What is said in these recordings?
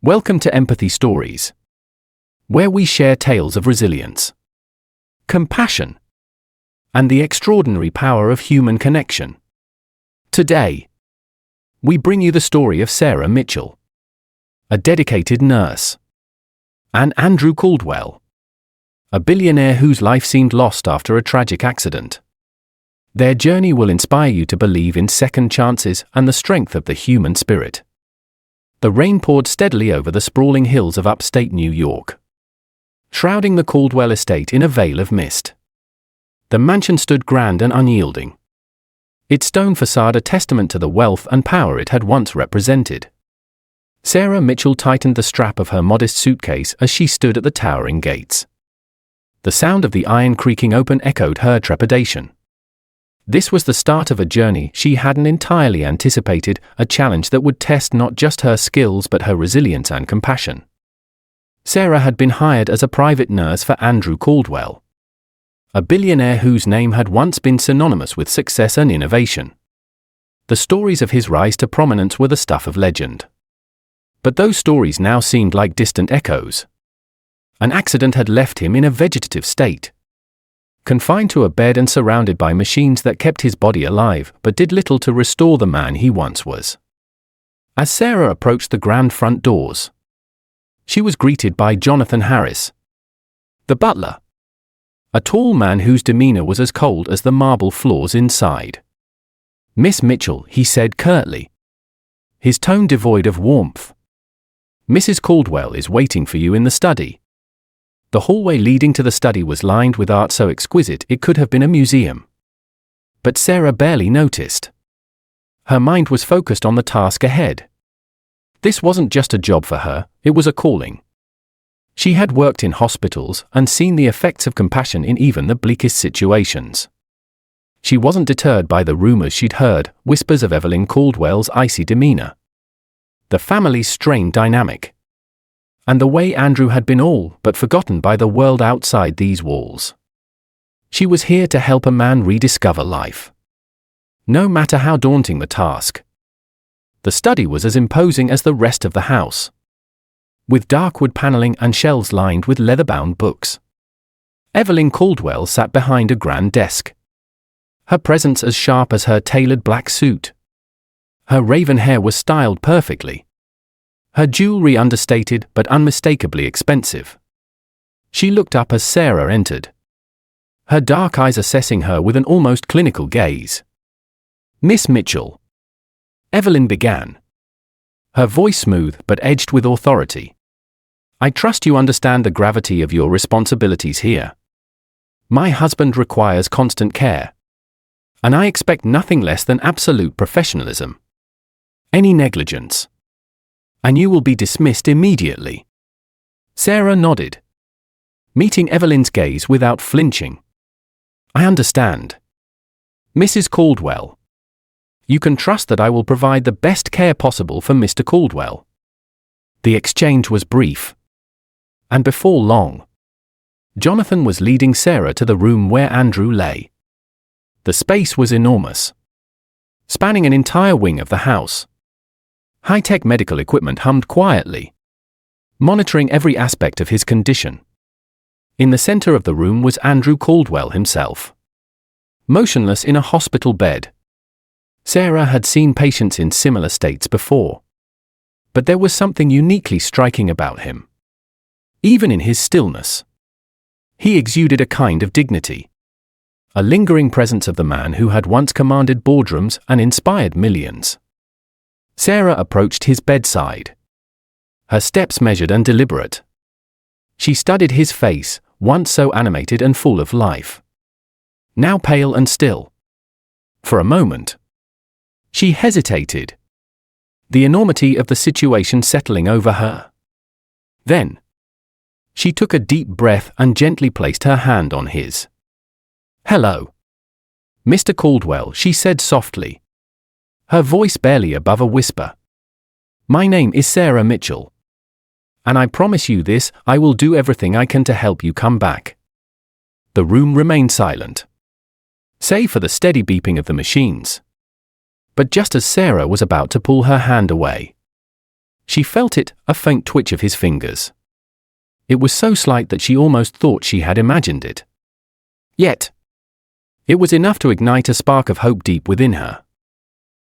Welcome to Empathy Stories, where we share tales of resilience, compassion, and the extraordinary power of human connection. Today, we bring you the story of Sarah Mitchell, a dedicated nurse, and Andrew Caldwell, a billionaire whose life seemed lost after a tragic accident. Their journey will inspire you to believe in second chances and the strength of the human spirit. The rain poured steadily over the sprawling hills of upstate New York, shrouding the Caldwell estate in a veil of mist. The mansion stood grand and unyielding, its stone facade a testament to the wealth and power it had once represented. Sarah Mitchell tightened the strap of her modest suitcase as she stood at the towering gates. The sound of the iron creaking open echoed her trepidation. This was the start of a journey she hadn't entirely anticipated, a challenge that would test not just her skills but her resilience and compassion. Sarah had been hired as a private nurse for Andrew Caldwell, a billionaire whose name had once been synonymous with success and innovation. The stories of his rise to prominence were the stuff of legend. But those stories now seemed like distant echoes. An accident had left him in a vegetative state, confined to a bed and surrounded by machines that kept his body alive but did little to restore the man he once was. As Sarah approached the grand front doors, she was greeted by Jonathan Harris, the butler, a tall man whose demeanor was as cold as the marble floors inside. "Miss Mitchell," he said curtly, his tone devoid of warmth. "Mrs. Caldwell is waiting for you in the study." The hallway leading to the study was lined with art so exquisite it could have been a museum. But Sarah barely noticed. Her mind was focused on the task ahead. This wasn't just a job for her, it was a calling. She had worked in hospitals and seen the effects of compassion in even the bleakest situations. She wasn't deterred by the rumors she'd heard, whispers of Evelyn Caldwell's icy demeanor, the family's strained dynamic, and the way Andrew had been all but forgotten by the world outside these walls. She was here to help a man rediscover life, no matter how daunting the task. The study was as imposing as the rest of the house, with dark wood paneling and shelves lined with leather-bound books. Evelyn Caldwell sat behind a grand desk, her presence as sharp as her tailored black suit. Her raven hair was styled perfectly, her jewelry understated but unmistakably expensive. She looked up as Sarah entered, her dark eyes assessing her with an almost clinical gaze. "Miss Mitchell," Evelyn began, her voice smooth but edged with authority, "I trust you understand the gravity of your responsibilities here. My husband requires constant care, and I expect nothing less than absolute professionalism. Any negligence, and you will be dismissed immediately." Sarah nodded, meeting Evelyn's gaze without flinching. "I understand, Mrs. Caldwell. You can trust that I will provide the best care possible for Mr. Caldwell." The exchange was brief, and before long, Jonathan was leading Sarah to the room where Andrew lay. The space was enormous, spanning an entire wing of the house. High-tech medical equipment hummed quietly, monitoring every aspect of his condition. In the center of the room was Andrew Caldwell himself, motionless in a hospital bed. Sarah had seen patients in similar states before, but there was something uniquely striking about him. Even in his stillness, he exuded a kind of dignity, a lingering presence of the man who had once commanded boardrooms and inspired millions. Sarah approached his bedside, her steps measured and deliberate. She studied his face, once so animated and full of life, now pale and still. For a moment, she hesitated, the enormity of the situation settling over her. Then, she took a deep breath and gently placed her hand on his. "Hello, Mr. Caldwell," she said softly, her voice barely above a whisper. "My name is Sarah Mitchell, and I promise you this, I will do everything I can to help you come back." The room remained silent, save for the steady beeping of the machines. But just as Sarah was about to pull her hand away, She felt it, a faint twitch of his fingers. It was so slight that she almost thought she had imagined it. Yet, it was enough to ignite a spark of hope deep within her.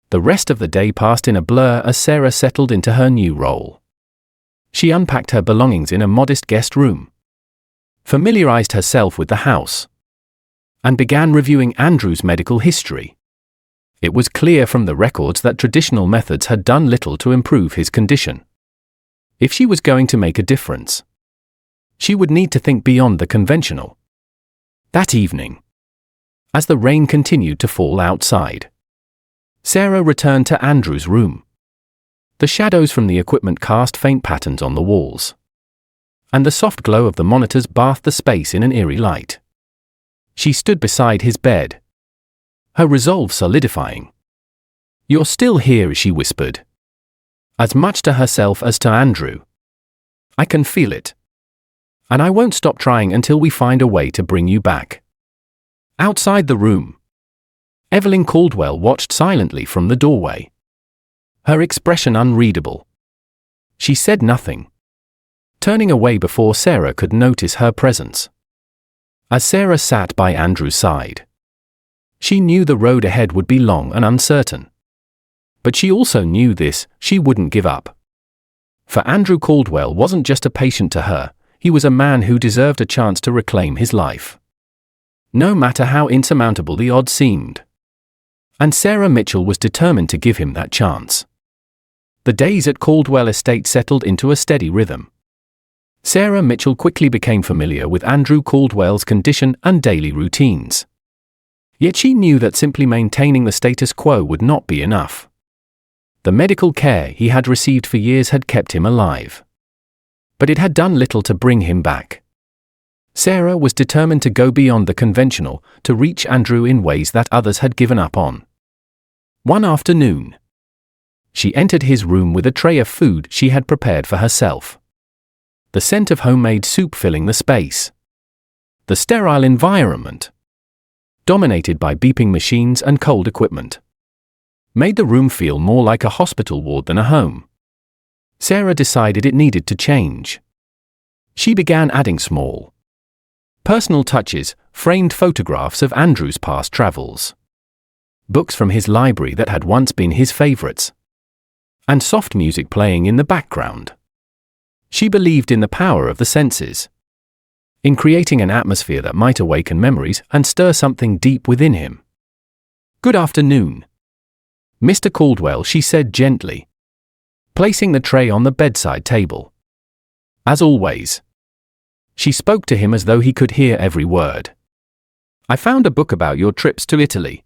The rest of the day passed in a blur as Sarah settled into her new role. She unpacked her belongings in a modest guest room, familiarized herself with the house, and began reviewing Andrew's medical history. It was clear from the records that traditional methods had done little to improve his condition. If she was going to make a difference, she would need to think beyond the conventional. That evening, as the rain continued to fall outside, Sarah returned to Andrew's room. The shadows from the equipment cast faint patterns on the walls, and the soft glow of the monitors bathed the space in an eerie light. She stood beside his bed, her resolve solidifying. "You're still here," she whispered, as much to herself as to Andrew. "I can feel it. And I won't stop trying until we find a way to bring you back." Outside the room, Evelyn Caldwell watched silently from the doorway, her expression unreadable. She said nothing, turning away before Sarah could notice her presence. As Sarah sat by Andrew's side, she knew the road ahead would be long and uncertain. But she also knew this: she wouldn't give up. For Andrew Caldwell wasn't just a patient to her, he was a man who deserved a chance to reclaim his life, no matter how insurmountable the odds seemed. And Sarah Mitchell was determined to give him that chance. The days at Caldwell Estate settled into a steady rhythm. Sarah Mitchell quickly became familiar with Andrew Caldwell's condition and daily routines. Yet she knew that simply maintaining the status quo would not be enough. The medical care he had received for years had kept him alive, but it had done little to bring him back. Sarah was determined to go beyond the conventional, to reach Andrew in ways that others had given up on. One afternoon, she entered his room with a tray of food she had prepared for herself, the scent of homemade soup filling the space. The sterile environment, dominated by beeping machines and cold equipment, made the room feel more like a hospital ward than a home. Sarah decided it needed to change. She began adding small, personal touches, framed photographs of Andrew's past travels, books from his library that had once been his favorites, and soft music playing in the background. She believed in the power of the senses, in creating an atmosphere that might awaken memories and stir something deep within him. "Good afternoon, Mr. Caldwell," she said gently, placing the tray on the bedside table. As always, she spoke to him as though he could hear every word. "I found a book about your trips to Italy.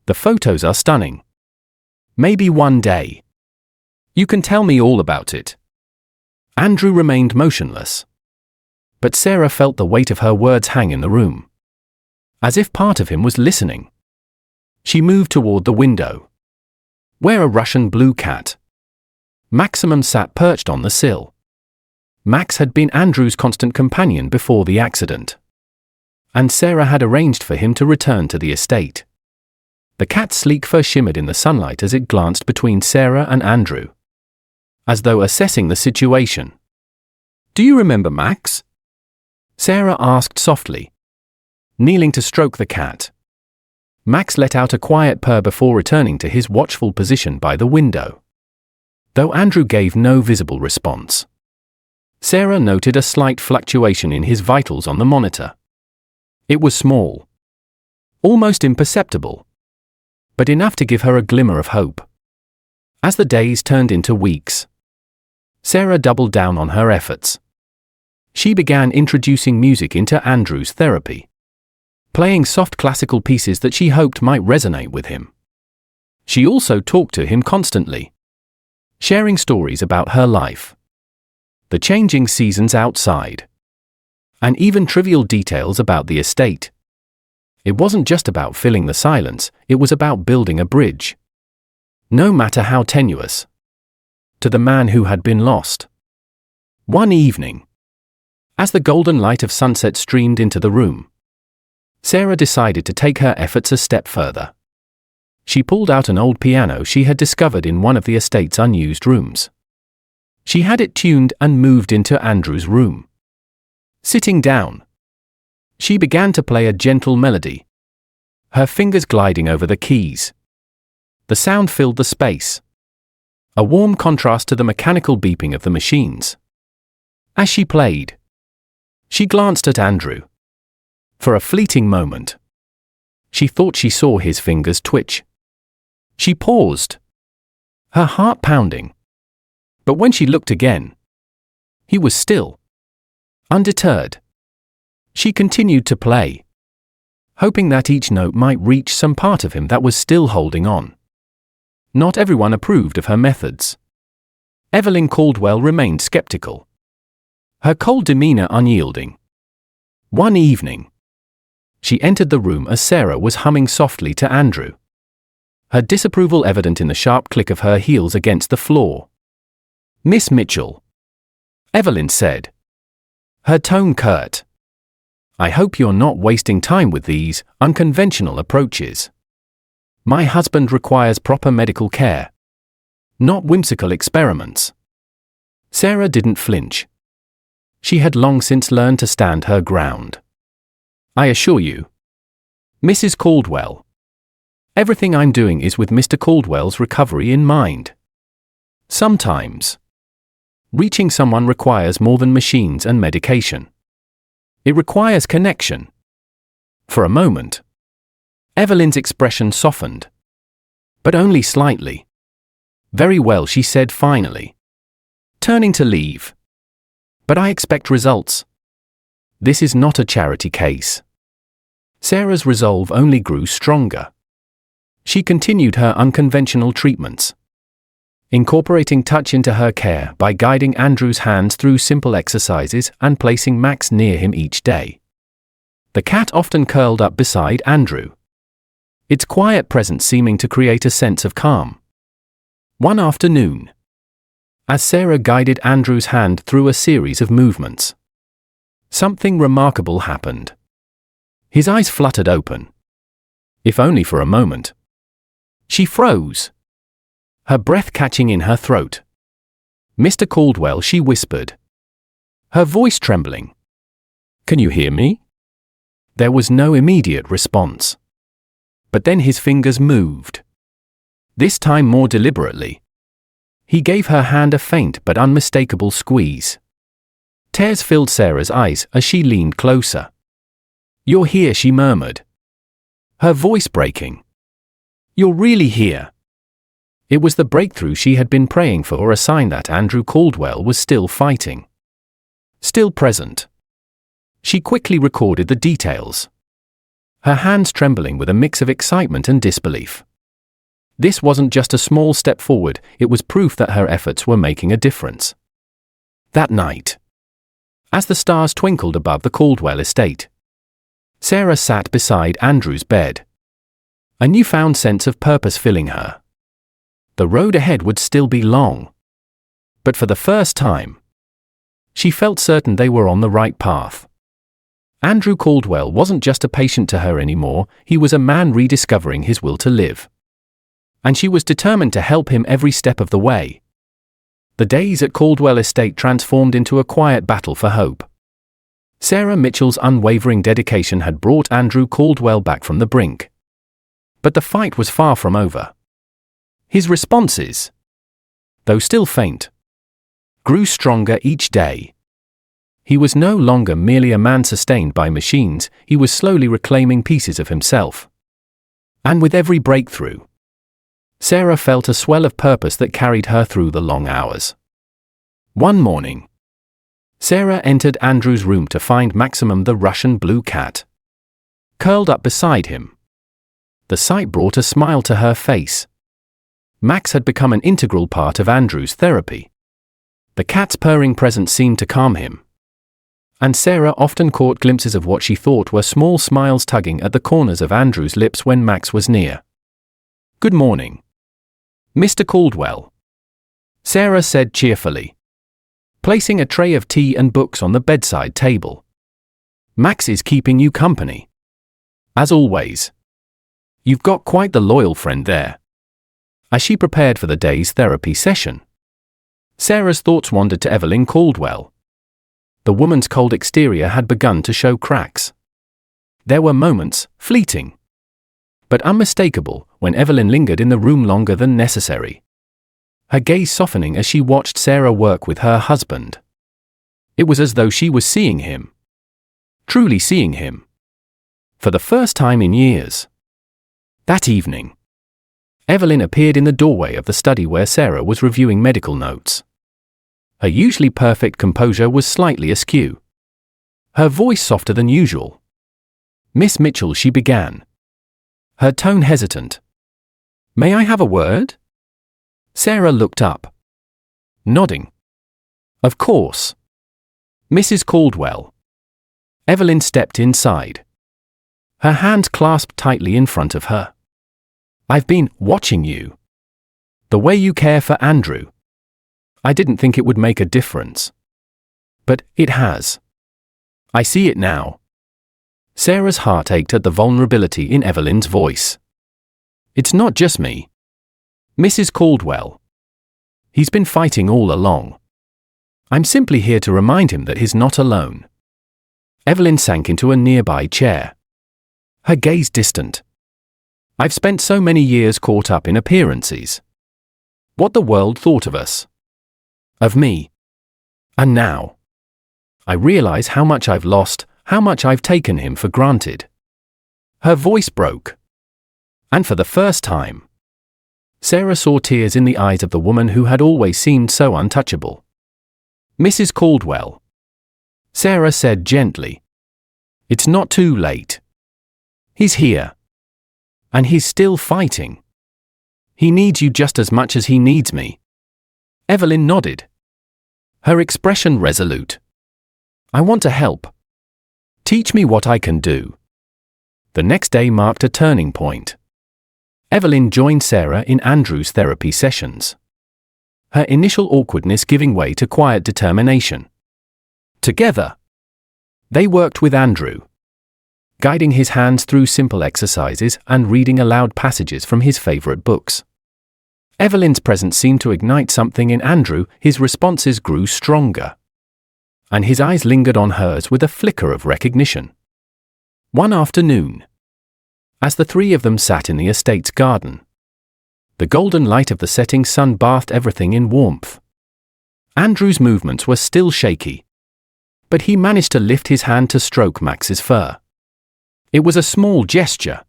The photos are stunning. Maybe one day you can tell me all about it." Andrew remained motionless, but Sarah felt the weight of her words hang in the room, as if part of him was listening. She moved toward the window, where a Russian blue cat, Maximum, sat perched on the sill. Max had been Andrew's constant companion before the accident, and Sarah had arranged for him to return to the estate. The cat's sleek fur shimmered in the sunlight as it glanced between Sarah and Andrew, as though assessing the situation. "Do you remember Max?" Sarah asked softly, kneeling to stroke the cat. Max let out a quiet purr before returning to his watchful position by the window, though Andrew gave no visible response. Sarah noted a slight fluctuation in his vitals on the monitor. It was small, almost imperceptible, but enough to give her a glimmer of hope. As the days turned into weeks, Sarah doubled down on her efforts. She began introducing music into Andrew's therapy, playing soft classical pieces that she hoped might resonate with him. She also talked to him constantly, sharing stories about her life, the changing seasons outside, and even trivial details about the estate. It wasn't just about filling the silence, it was about building a bridge, no matter how tenuous, to the man who had been lost. One evening, as the golden light of sunset streamed into the room, Sarah decided to take her efforts a step further. She pulled out an old piano she had discovered in one of the estate's unused rooms. She had it tuned and moved into Andrew's room. Sitting down, she began to play a gentle melody, her fingers gliding over the keys. The sound filled the space, a warm contrast to the mechanical beeping of the machines. As she played, she glanced at Andrew. For a fleeting moment, she thought she saw his fingers twitch. She paused, her heart pounding. But when she looked again, he was still, undeterred. She continued to play, hoping that each note might reach some part of him that was still holding on. Not everyone approved of her methods. Evelyn Caldwell remained skeptical, her cold demeanor unyielding. One evening, she entered the room as Sarah was humming softly to Andrew, her disapproval evident in the sharp click of her heels against the floor. "Miss Mitchell," Evelyn said, her tone curt, "I hope you're not wasting time with these unconventional approaches. My husband requires proper medical care, not whimsical experiments." Sarah didn't flinch. She had long since learned to stand her ground. "I assure you, Mrs. Caldwell, everything I'm doing is with Mr. Caldwell's recovery in mind. Sometimes, reaching someone requires more than machines and medication. It requires connection." For a moment, Evelyn's expression softened, but only slightly. "Very well," she said finally, turning to leave. "But I expect results. This is not a charity case." Sarah's resolve only grew stronger. She continued her unconventional treatments, incorporating touch into her care by guiding Andrew's hands through simple exercises and placing Max near him each day. The cat often curled up beside Andrew, its quiet presence seeming to create a sense of calm. One afternoon, as Sarah guided Andrew's hand through a series of movements, something remarkable happened. His eyes fluttered open, if only for a moment. She froze, her breath catching in her throat. "Mr. Caldwell," she whispered, her voice trembling. "Can you hear me?" There was no immediate response. But then his fingers moved, this time more deliberately. He gave her hand a faint but unmistakable squeeze. Tears filled Sarah's eyes as she leaned closer. "You're here," she murmured, her voice breaking. "You're really here." It was the breakthrough she had been praying for, a sign that Andrew Caldwell was still fighting, still present. She quickly recorded the details, her hands trembling with a mix of excitement and disbelief. This wasn't just a small step forward, it was proof that her efforts were making a difference. That night, as the stars twinkled above the Caldwell estate, Sarah sat beside Andrew's bed, a newfound sense of purpose filling her. The road ahead would still be long, but for the first time, she felt certain they were on the right path. Andrew Caldwell wasn't just a patient to her anymore, he was a man rediscovering his will to live. And she was determined to help him every step of the way. The days at Caldwell Estate transformed into a quiet battle for hope. Sarah Mitchell's unwavering dedication had brought Andrew Caldwell back from the brink. But the fight was far from over. His responses, though still faint, grew stronger each day. He was no longer merely a man sustained by machines, he was slowly reclaiming pieces of himself. And with every breakthrough, Sarah felt a swell of purpose that carried her through the long hours. One morning, Sarah entered Andrew's room to find Maximum the Russian blue cat, curled up beside him. The sight brought a smile to her face. Max had become an integral part of Andrew's therapy. The cat's purring presence seemed to calm him, and Sarah often caught glimpses of what she thought were small smiles tugging at the corners of Andrew's lips when Max was near. "Good morning, Mr. Caldwell," Sarah said cheerfully, placing a tray of tea and books on the bedside table. "Max is keeping you company, as always. You've got quite the loyal friend there." As she prepared for the day's therapy session, Sarah's thoughts wandered to Evelyn Caldwell. The woman's cold exterior had begun to show cracks. There were moments, fleeting, but unmistakable, when Evelyn lingered in the room longer than necessary, her gaze softening as she watched Sarah work with her husband. It was as though she was seeing him. Truly seeing him. For the first time in years. That evening, Evelyn appeared in the doorway of the study where Sarah was reviewing medical notes. Her usually perfect composure was slightly askew. Her voice softer than usual. "Miss Mitchell," she began, her tone hesitant. "May I have a word?" Sarah looked up, nodding. "Of course." "Mrs. Caldwell." Evelyn stepped inside, her hands clasped tightly in front of her. "I've been watching you. The way you care for Andrew. I didn't think it would make a difference. But it has. I see it now." Sarah's heart ached at the vulnerability in Evelyn's voice. "It's not just me, Mrs. Caldwell. He's been fighting all along. I'm simply here to remind him that he's not alone." Evelyn sank into a nearby chair, her gaze distant. "I've spent so many years caught up in appearances. What the world thought of us. Of me. And now I realize how much I've lost, how much I've taken him for granted." Her voice broke. And for the first time, Sarah saw tears in the eyes of the woman who had always seemed so untouchable. "Mrs. Caldwell," Sarah said gently, "it's not too late. He's here. And he's still fighting. He needs you just as much as he needs me." Evelyn nodded, her expression resolute. "I want to help. Teach me what I can do." The next day marked a turning point. Evelyn joined Sarah in Andrew's therapy sessions, her initial awkwardness giving way to quiet determination. Together, they worked with Andrew, guiding his hands through simple exercises and reading aloud passages from his favorite books. Evelyn's presence seemed to ignite something in Andrew. His responses grew stronger, and his eyes lingered on hers with a flicker of recognition. One afternoon, as the three of them sat in the estate's garden, the golden light of the setting sun bathed everything in warmth. Andrew's movements were still shaky, but he managed to lift his hand to stroke Max's fur. It was a small gesture,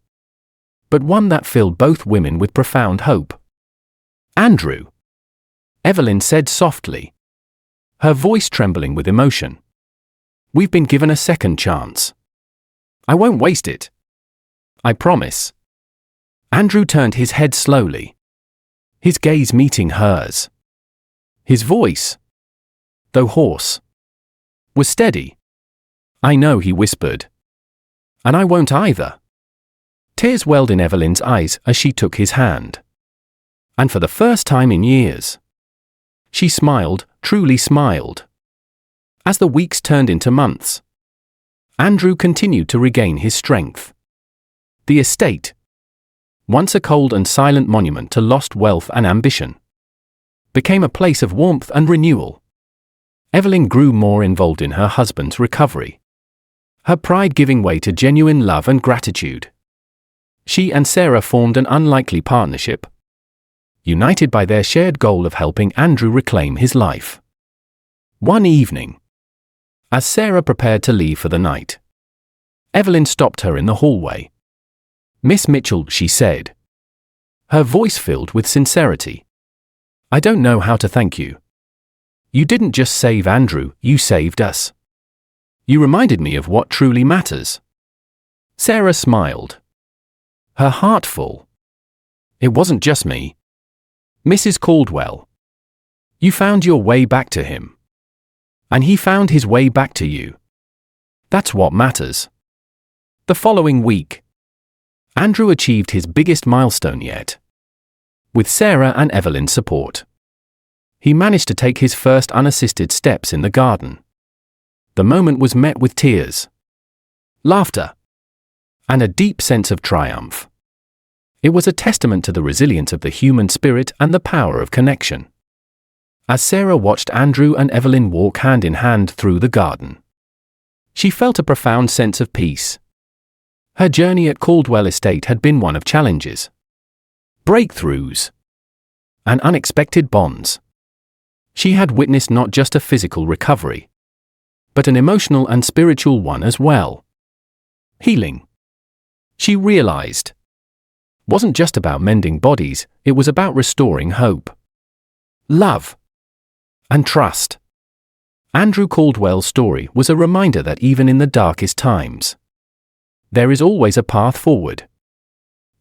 but one that filled both women with profound hope. "Andrew," Evelyn said softly, her voice trembling with emotion, "we've been given a second chance. I won't waste it. I promise." Andrew turned his head slowly, his gaze meeting hers. His voice, though hoarse, was steady. "I know," he whispered. "And I won't either." Tears welled in Evelyn's eyes as she took his hand. And for the first time in years, she smiled, truly smiled. As the weeks turned into months, Andrew continued to regain his strength. The estate, once a cold and silent monument to lost wealth and ambition, became a place of warmth and renewal. Evelyn grew more involved in her husband's recovery, her pride giving way to genuine love and gratitude. She and Sarah formed an unlikely partnership, united by their shared goal of helping Andrew reclaim his life. One evening, as Sarah prepared to leave for the night, Evelyn stopped her in the hallway. "Miss Mitchell," she said, her voice filled with sincerity, "I don't know how to thank you. You didn't just save Andrew, you saved us. You reminded me of what truly matters." Sarah smiled, her heart full. "It wasn't just me, Mrs. Caldwell. You found your way back to him, and he found his way back to you. That's what matters." The following week, Andrew achieved his biggest milestone yet. With Sarah and Evelyn's support, he managed to take his first unassisted steps in the garden. The moment was met with tears, laughter, and a deep sense of triumph. It was a testament to the resilience of the human spirit and the power of connection. as Sarah watched Andrew and Evelyn walk hand in hand through the garden. She felt a profound sense of peace. Her journey at Caldwell Estate had been one of challenges, breakthroughs, and unexpected bonds. She had witnessed not just a physical recovery, but an emotional and spiritual one as well. Healing, she realized, wasn't just about mending bodies, it was about restoring hope, love, and trust. Andrew Caldwell's story was a reminder that even in the darkest times, there is always a path forward,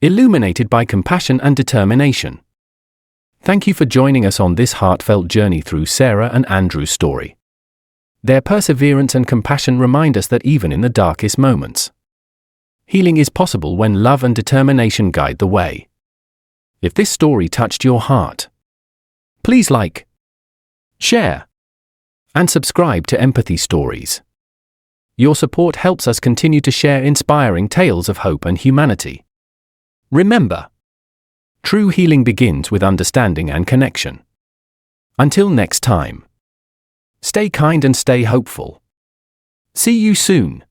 illuminated by compassion and determination. Thank you for joining us on this heartfelt journey through Sarah and Andrew's story. Their perseverance and compassion remind us that even in the darkest moments, healing is possible when love and determination guide the way. If this story touched your heart, please like, share, and subscribe to Empathy Stories. Your support helps us continue to share inspiring tales of hope and humanity. Remember, true healing begins with understanding and connection. Until next time, stay kind and stay hopeful. See you soon.